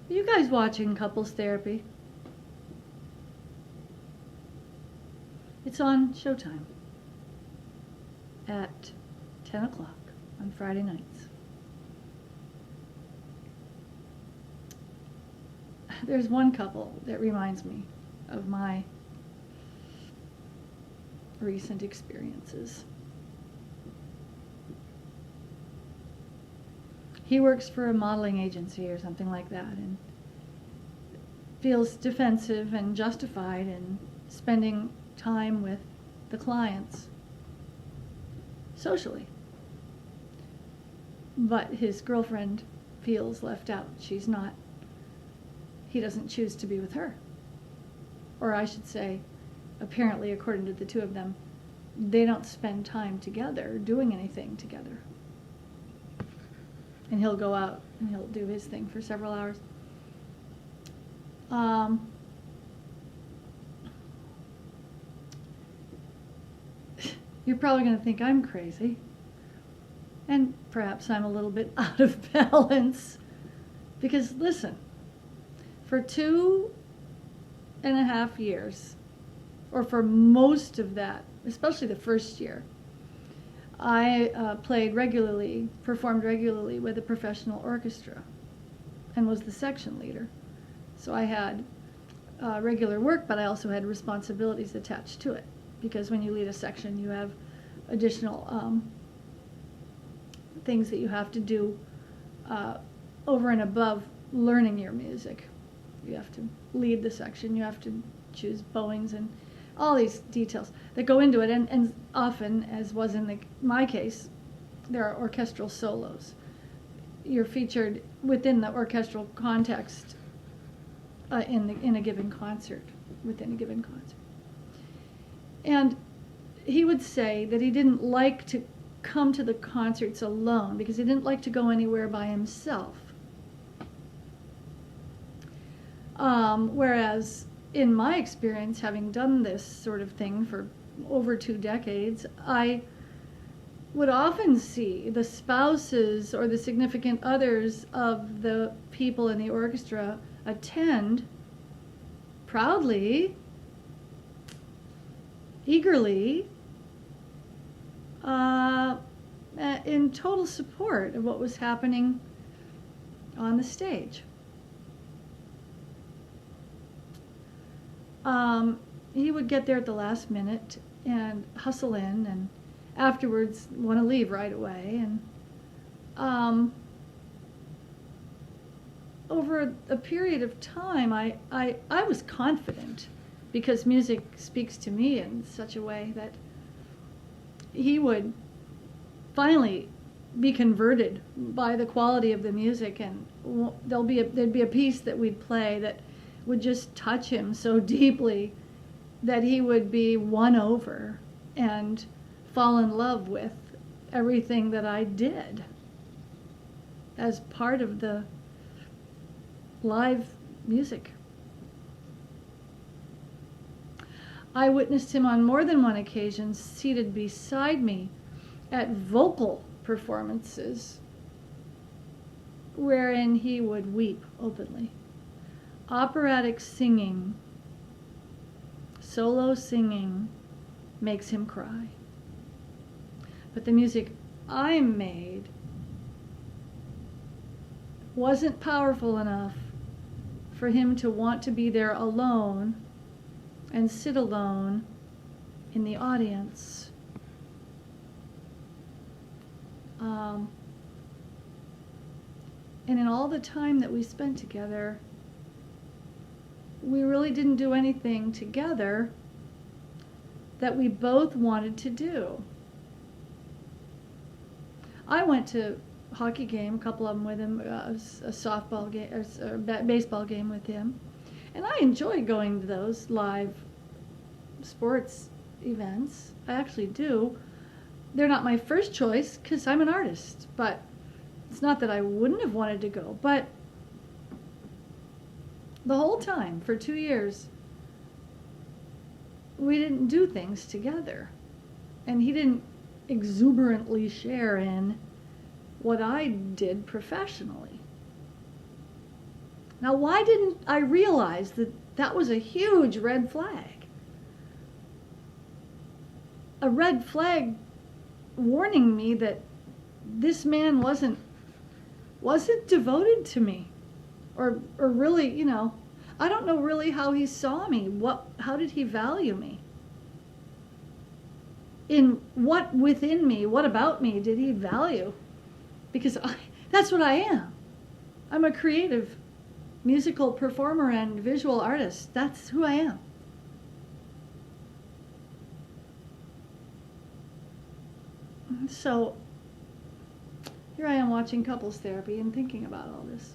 Are you guys watching Couples Therapy? It's on Showtime at 10 o'clock on Friday nights. There's one couple that reminds me of my recent experiences. He works for a modeling agency or something like that and feels defensive and justified in spending time with the clients socially. But his girlfriend feels left out. He doesn't choose to be with her. Or I should say, apparently, according to the two of them, they don't spend time together doing anything together. And he'll go out and he'll do his thing for several hours. You're probably going to think I'm crazy. And perhaps I'm a little bit out of balance. Because listen, for 2.5 years, or for most of that, especially the first year, I performed regularly with a professional orchestra and was the section leader. So I had regular work, but I also had responsibilities attached to it. Because when you lead a section, you have additional things that you have to do over and above learning your music. You have to lead the section, you have to choose bowings and all these details that go into it. And often, as was in my case, there are orchestral solos. You're featured within the orchestral context in a given concert, within a given concert. And he would say that he didn't like to come to the concerts alone because he didn't like to go anywhere by himself. Whereas in my experience, having done this sort of thing for over 2 decades, I would often see the spouses or the significant others of the people in the orchestra attend proudly, eagerly, in total support of what was happening on the stage. He would get there at the last minute and hustle in, and afterwards want to leave right away. And over a period of time, I was confident, because music speaks to me in such a way that he would finally be converted by the quality of the music, and there'd be a piece that we'd play that would just touch him so deeply that he would be won over and fall in love with everything that I did as part of the live music. I witnessed him on more than one occasion seated beside me at vocal performances wherein he would weep openly. Operatic singing, solo singing, makes him cry. But the music I made wasn't powerful enough for him to want to be there alone and sit alone in the audience. And in all the time that we spent together, we really didn't do anything together that we both wanted to do. I went to a hockey game, a couple of them with him, a softball game, or a baseball game with him, and I enjoy going to those live sports events. I actually do. They're not my first choice because I'm an artist, but it's not that I wouldn't have wanted to go. But the whole time, for 2 years, we didn't do things together. And he didn't exuberantly share in what I did professionally. Now, why didn't I realize that that was a huge red flag? A red flag warning me that this man wasn't devoted to me, or really, I don't know really how he saw me. How did he value me? In what within me, what about me did he value? Because that's what I am. I'm a creative musical performer and visual artist. That's who I am. So here I am watching couples therapy and thinking about all this.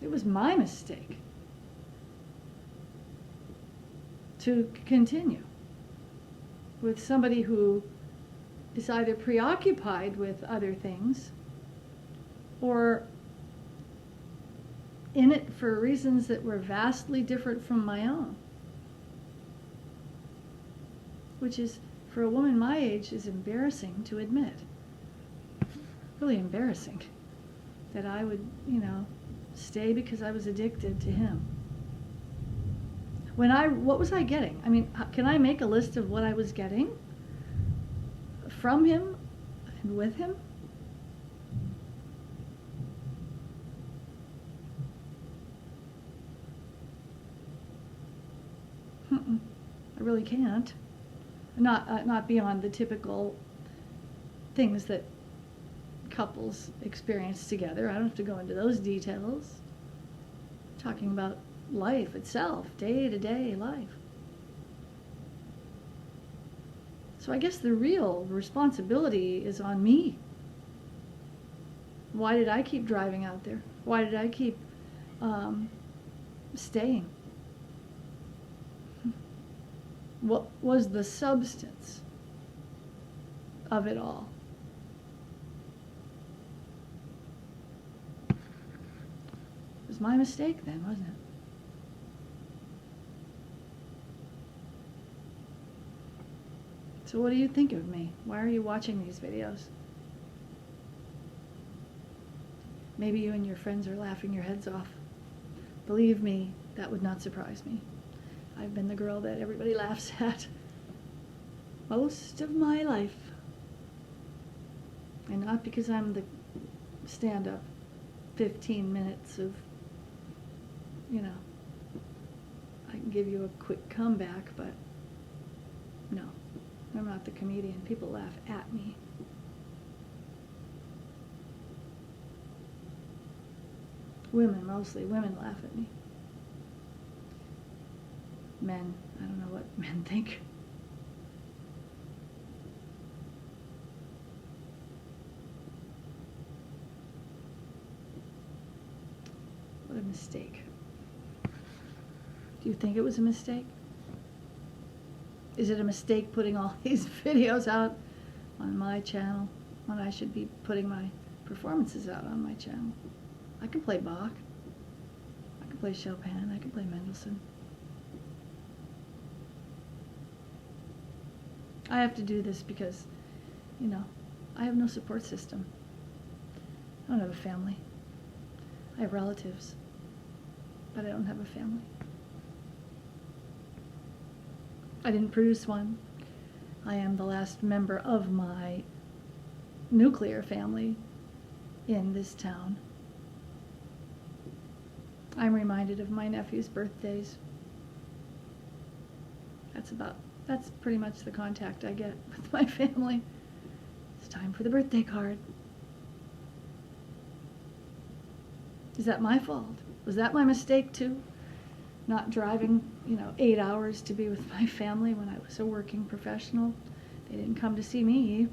It was my mistake to continue with somebody who is either preoccupied with other things or in it for reasons that were vastly different from my own. Which is, for a woman my age, is embarrassing to admit. Really embarrassing that I would, stay because I was addicted to him. What was I getting? I mean, can I make a list of what I was getting from him and with him? I really can't. Not beyond the typical things that couples experience together. I don't have to go into those details. I'm talking about life itself, day-to-day life. So I guess the real responsibility is on me. Why did I keep driving out there? Why did I keep staying? What was the substance of it all? It was my mistake then, wasn't it? So what do you think of me? Why are you watching these videos? Maybe you and your friends are laughing your heads off. Believe me, that would not surprise me. I've been the girl that everybody laughs at most of my life. And not because I'm the stand-up 15 minutes of, I can give you a quick comeback, but no, I'm not the comedian. People laugh at me. Women, mostly. Women laugh at me. Men, I don't know what men think. What a mistake. Do you think it was a mistake? Is it a mistake putting all these videos out on my channel when I should be putting my performances out on my channel? I can play Bach. I can play Chopin. I can play Mendelssohn. I have to do this because, I have no support system. I don't have a family. I have relatives, but I don't have a family. I didn't produce one. I am the last member of my nuclear family in this town. I'm reminded of my nephew's birthdays. That's pretty much the contact I get with my family. It's time for the birthday card. Is that my fault? Was that my mistake too? Not driving, 8 hours to be with my family when I was a working professional. They didn't come to see me.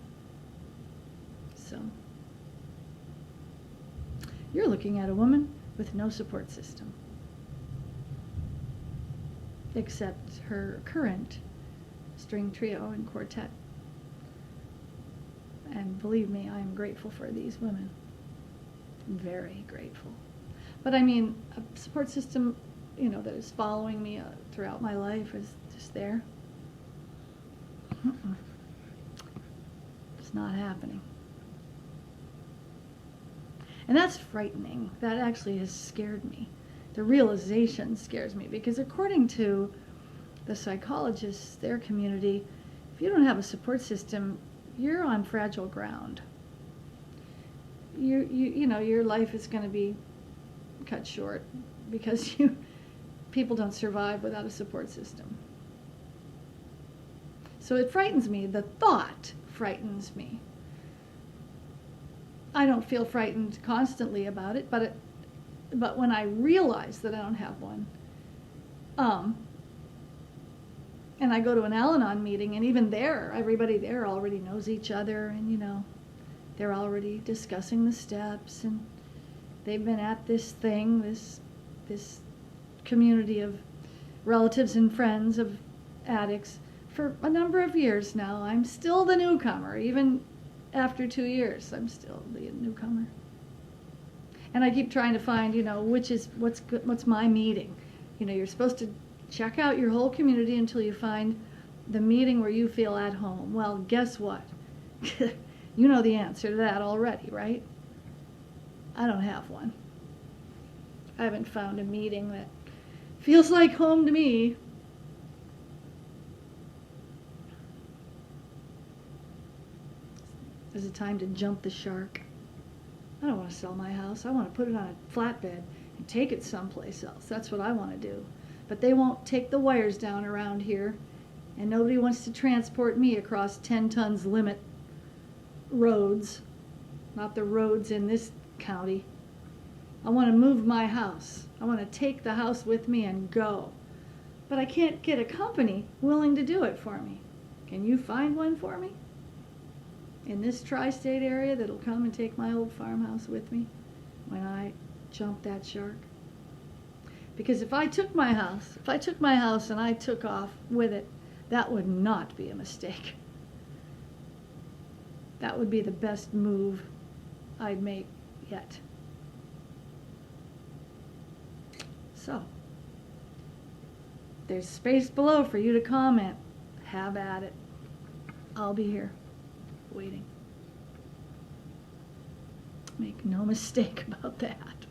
So, you're looking at a woman with no support system. Except her current string trio and quartet. And believe me, I am grateful for these women. Very grateful. But I mean, a support system, that is following me throughout my life is just there. It's not happening. And that's frightening. That actually has scared me. The realization scares me, because according to the psychologists, their community, if you don't have a support system, you're on fragile ground. You know, your life is going to be cut short because people don't survive without a support system. So it frightens me. The thought frightens me. I don't feel frightened constantly about it, but when I realize that I don't have one, and I go to an Al-Anon meeting, and even there, everybody there already knows each other, and, you know, they're already discussing the steps, and they've been at this thing, this community of relatives and friends of addicts for a number of years now. I'm still the newcomer. Even after 2 years, I'm still the newcomer. And I keep trying to find, you know, what's my meeting. You know, you're supposed to check out your whole community until you find the meeting where you feel at home. Well, guess what? You know the answer to that already, right? I don't have one. I haven't found a meeting that feels like home to me. Is it time to jump the shark? I don't want to sell my house. I want to put it on a flatbed and take it someplace else. That's what I want to do. But they won't take the wires down around here, and nobody wants to transport me across 10 tons limit roads, not the roads in this county. I want to move my house. I want to take the house with me and go. But I can't get a company willing to do it for me. Can you find one for me in this tri-state area that'll come and take my old farmhouse with me when I jump that shark? Because if I took my house and I took off with it, that would not be a mistake. That would be the best move I'd make yet. So, there's space below for you to comment. Have at it. I'll be here, waiting. Make no mistake about that.